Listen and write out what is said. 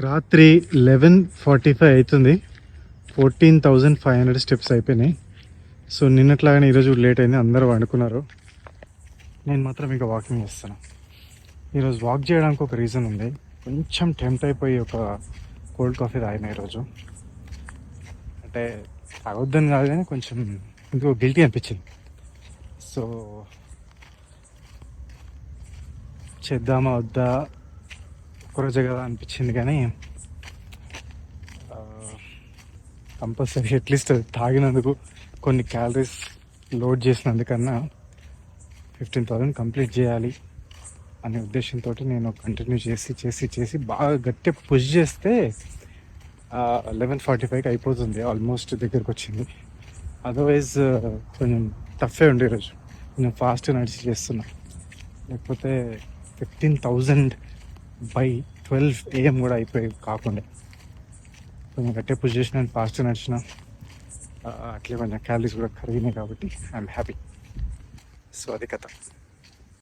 రాత్రి 11:45 అవుతుంది. 14,500 స్టెప్స్ అయిపోయినాయి. సో నిన్నట్లాగానే ఈరోజు లేట్ అయింది, అందరూ వండుకున్నారు. నేను మాత్రం ఇంకా వాకింగ్ చేస్తాను. ఈరోజు వాక్ చేయడానికి ఒక రీజన్ ఉంది. కొంచెం టెంప్ట్ అయిపోయి ఒక కోల్డ్ కాఫీ తాగిన ఈరోజు. అంటే తాగొద్దని కాదు కానీ కొంచెం ఇంకో గిల్టీ అనిపించింది. సో చేద్దామా వద్దా ఒక్కరోజే కదా అనిపించింది, కానీ కంపల్సరీ అట్లీస్ట్ తాగినందుకు కొన్ని క్యాలరీస్ లోడ్ చేసినందుకన్నా 15,000 కంప్లీట్ చేయాలి అనే ఉద్దేశంతో నేను కంటిన్యూ చేసి బాగా గట్టిగా పుష్ చేస్తే 11:45కి అయిపోతుంది. ఆల్మోస్ట్ దగ్గరకు వచ్చింది. అదర్వైజ్ కొంచెం టఫే ఉండే ఈరోజు. నేను ఫాస్ట్ నడిచి చేస్తున్నా, లేకపోతే 15,000 బై 12 AM కూడా అయిపోయి కాకుండా కొంచెం గట్టిగా పుష్ చేసిన, ఫాస్ట్ నడిచిన, అట్లే కొంచెం క్యాలరీస్ కూడా కరిగినాయి కాబట్టి ఐఎమ్ హ్యాపీ. సో అది కథ.